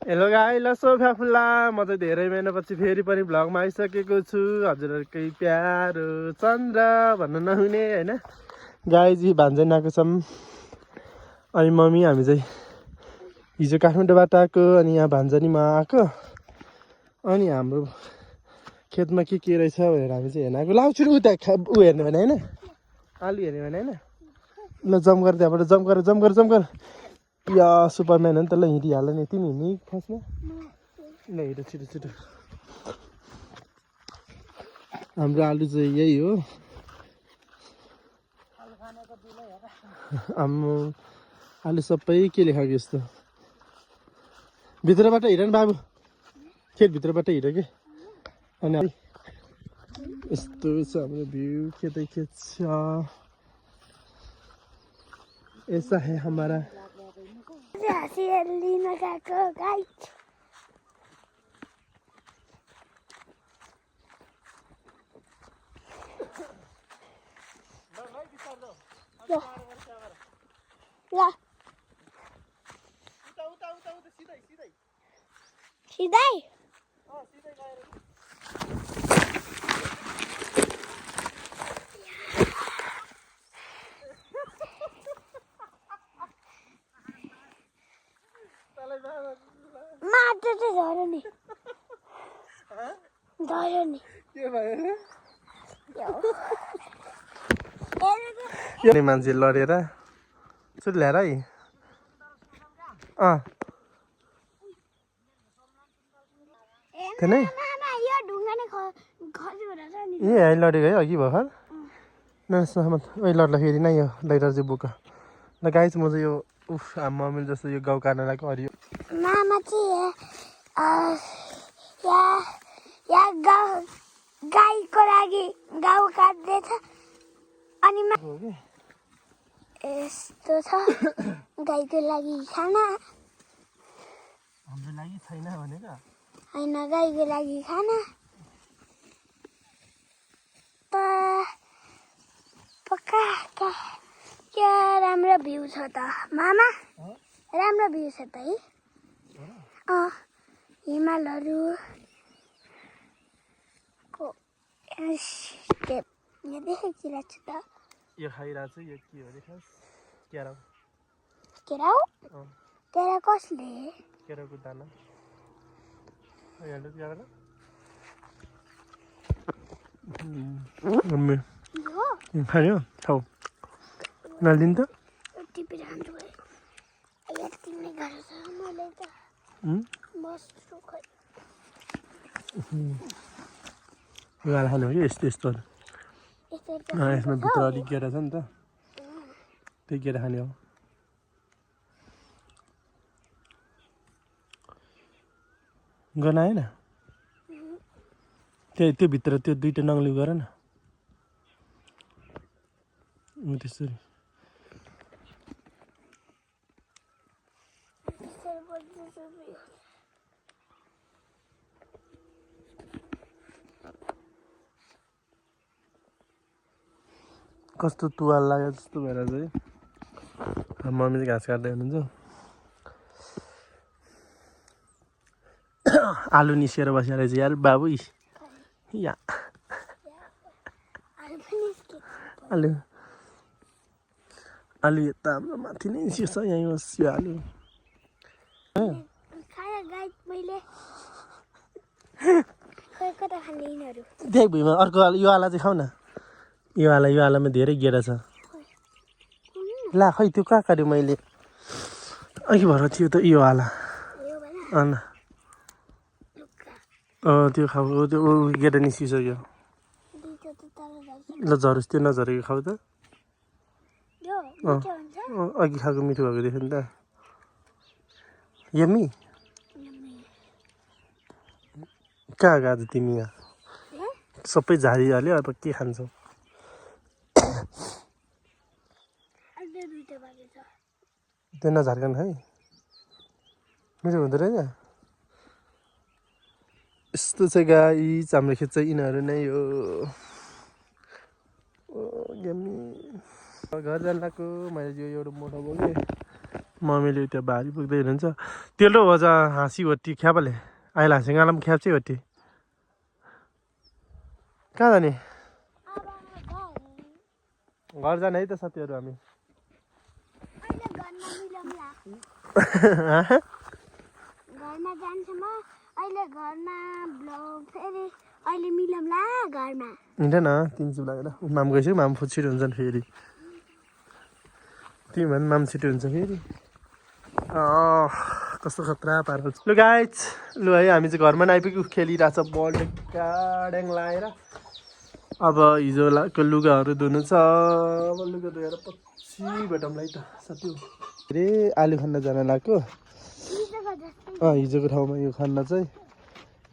Hello guys, लसो फ्याफुल्ला। म चाहिँ धेरै महिनापछि फेरि पनि भ्लगमा आइसकेको छु। हजुरहरूकै प्यारो चन्द्र भन्नु नहुने होइन। गाइस यी भान्जन आएको छौँ अनि मम्मी हामी चाहिँ हिजो काठमाडौँबाट आएको अनि यहाँ भान्जनीमा आएको अनि हाम्रो खेतमा के रहेछ भनेर हामी चाहिँ हेर्न आएको। लाउँछु र उता ऊ हेर्ने भने होइन, आलु हेर्ने भने होइन। ल जम्प गर, त्यहाँबाट जम्प गर। या सुपरम्यान हो नि त। ल हिँडिहाल्यो नि, तिमी हिँड्ने फर्स्टमा। ल हिँड छिटो। हाम्रो आलु चाहिँ यही हो। हाम्रो आलु सबै के लेखाएको यस्तो। भित्रबाट हिँड न बाबु, खेतभित्रबाट हिँड के। अनि यस्तो छ हाम्रो भ्यू, खेतै खेत छ। ऐसा है हमारा। सिधै माटो चाहिँ झऱ्यो नि के भयो मान्छे लडेर सुट ल्याएर है। थिएन ए है लडेको है अघि भर्खर नसहमत ओइ लड्दाखेरि नै यो लैटर चाहिँ बोक। ल गाई चाहिँ म चाहिँ यो मम्मीले जस्तो यो गाउँ काट्न लागेको हरियो मामा चाहिँ गाईको लागि गाउँ काट्दैछ अनि यस्तो छ गाईको लागि खाना। हाम्रो लागि छैन भनेर होइन, गाईको लागि खाना। पक्का क्या राम्रो भ्यू छ त मामा, राम्रो भ्यू छ त है। हिमालहरू को स्टेप यहाँ देखेको छु त। यो खाइरहेको छु। यो के हो रे खास? केरा हो? केरा कसले? केराको दाना खायो खाऊ नलिन् त। गाला खानु हो कि यस्तो यसमा भित्र अलिक केरा छ नि त, त्यही केरा खाने हो। गर्न आएन त्यो भित्र त्यो दुईटा नङ्ग्ली गर न त्यसरी। कस्तो तुवाल लाग्यो जस्तो भएर चाहिँ मम्मी चाहिँ घाँस काट्दै हुनुहुन्छ। आलु निस्केर बसेर रहेछ यार बाबु। या आलु यता हाम्रो माथि नै निस्किएछ, यहीँ बस्यो आलु। देख भुइँमा अर्को आलु, यो आला चाहिँ खाऊ न। यो आलामा धेरै गेडा छ। ला खै त्यो कहाँ काट्यो मैले अघि भएर थियो त यो आला। त्यो खाऊ, त्यो गेडा निस्किसक्यो। ल झरोस्, त्यो नझरेको खाऊ त। अघि खाएको मिठो भएको देख्यो नि त। यम्मी कहाँ गएको तिमी? यहाँ सबै झारिहाल्यो, अब के खान्छौ? त्यो नझर्कन है, मिठो हुँदो रहेछ। यस्तो चाहिँ गाइस हाम्रो खेत चाहिँ यिनीहरू नै हो। घर जान लाग्यो मैले। यो एउटा मोटो बोकेँ मम्मीले त्यो भारी बोक्दै हुनुहुन्छ तेलो वजा हाँसी होटी ख्यापले आइला हाँसेगालाम ख्याप चाहिँ होटी कहाँ जाने घर जाने है त साथीहरू हामी घरमा जान्छ म अहिले घरमा ब्लग फेरि अहिले मिलौँला घरमा हिँड्दैन तिमी लागेर माम गइसक्यो माम छिटो हुन्छन् फेरि तिमी भने माम छिटो हुन्छ फेरि कस्तो खतरा पाराल लु गाइज लु है हामी चाहिँ घरमा आइपुग्यो खेलिरहेछ बल ड्याङ लाएर अब हिजोको लुगाहरू धुनु छ अब लुगा धोएर पछि भेटौँला है त साथी अरे आलु खान जान लाग्यो हिजोको ठाउँमा यो खाना चाहिँ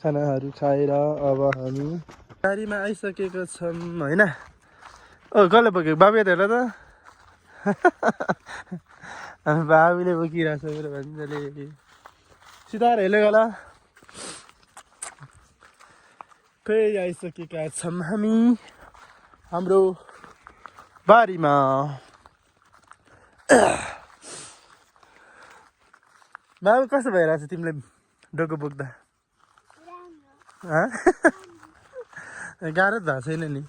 खानाहरू खाएर अब हामी गाडीमा आइसकेको छौँ होइन कसले बोक्यो बाबु हेर त हामी बाबुले बोकिरहेछ मेरो भान्जाले सिधार हेर्दै होला फेरि आइसकेका छौँ हामी हाम्रो बारीमा बाबु कस्तो भइरहेछ तिमीले डोको बोक्दा गाह्रो त भएको छैन नि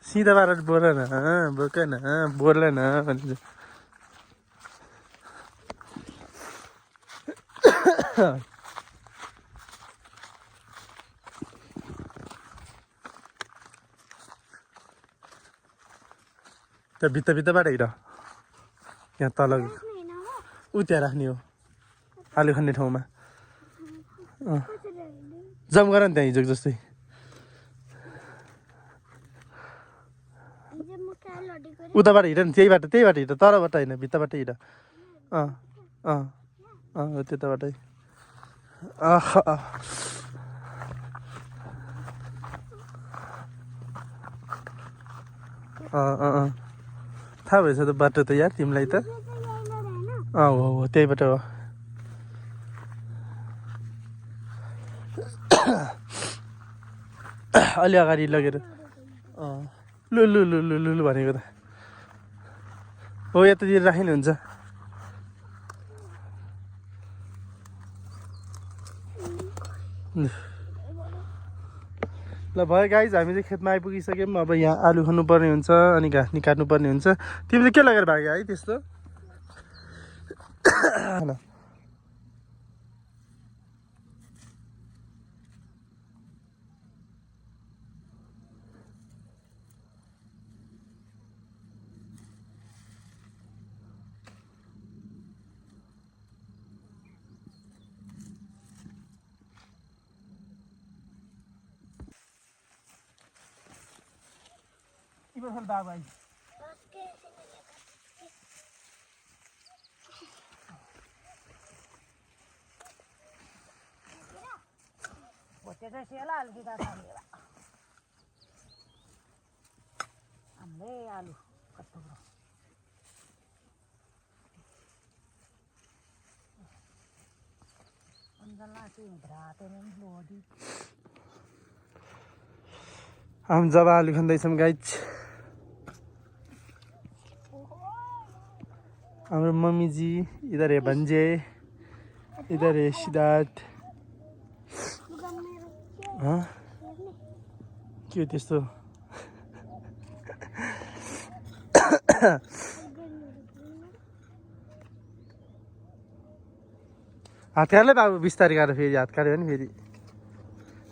सिधा पारेर बोल न बोक न बोल न भन्छ त्यो भित्ताबाट हिँड यहाँ तल उ त्यहाँ राख्ने हो आलु खाने ठाउँमा जम गर नि त्यहाँ हिजो जस्तै उताबाट हिँड नि त्यही बाटो हिँड तरबाट होइन भित्ताबाट हिँड त्यताबाटै थाहा भएछ त बाटो त यार तिमीलाई त हो त्यहीबाट हो अलि अगाडि लगेर लु लु लु लु लु लु भनेको त हो यतातिर राखे नि हुन्छ ल भयो गाइज हामी चाहिँ खेतमा आइपुगिसक्यौँ अब यहाँ आलु खन्नुपर्ने हुन्छ अनि घाँस काट्नुपर्ने हुन्छ तिमी चाहिँ के लगेर भाग्यो है त्यस्तो बाबा आलु कस्तो हम जब आलु खाँदैछौँ गाइज हाम्रो मम्मीजी इधर है भन्जे इधर है सिद्धार्थ के त्यस्तो हात काट्लै बाबु बिस्तारै गरेर फेरि हात काट्यो भने फेरि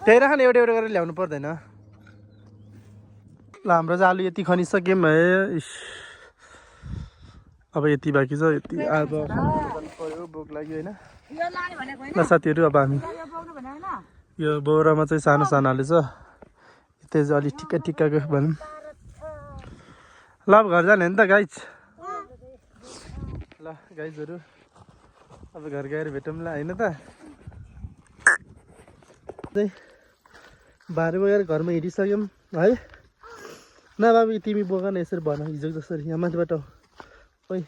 त्यही राख न एउटा एउटा गरेर ल्याउनु पर्दैन ल हाम्रो चाहिँ आलु यति खनिसक्यौँ है अब यति बाँकी छ यति अब पऱ्यो भोक लाग्यो होइन ल साथीहरू अब हामी यो बोरामा चाहिँ सानो सानो हालेछ यतै चाहिँ अलिक ठिक्का ठिक्काको भनौँ ल अब घर जाने नि त गाइज ल गाइजहरू अब घर गएर भेटौँला होइन त भारी बोकेर घरमा हिँडिसक्यौँ है न बाबु तिमी बोक न यसरी भन हिजो जसरी यहाँ माथिबाट ओइ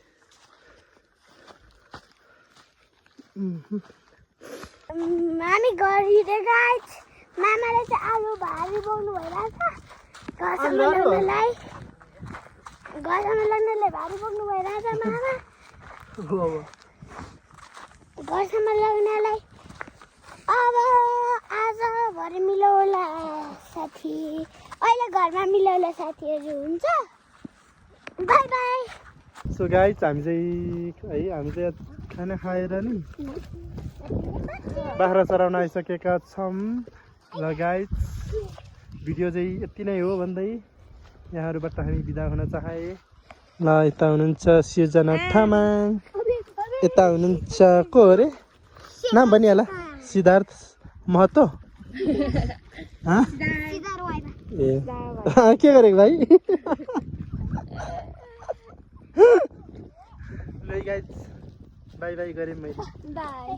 हामी घर हिँडेर गाइज मामाले चाहिँ आलु भारी बोक्नु भइरहेछ घरसम्म ल्याउनलाई भारी बोक्नु भइरहेछ मामा घरसम्म लग्नलाई अब आज भरे मिलाउला साथी अहिले घरमा मिलाउला साथीहरू हुन्छ बाई बाई सो गाइज हामी चाहिँ खाना खाएर नि बाख्रा चराउन आइसकेका छौँ र गाइज भिडियो चाहिँ यति नै हो भन्दै यहाँहरूबाट हामी बिदा हुन चाहे ल यता हुनुहुन्छ सिर्जना तामाङ यता हुनुहुन्छ को अरे नाम भनिहाल सिद्धार्थ महतो ए के गरेको भाइ ल गाइज बाई बाई गरेँ मैले बाई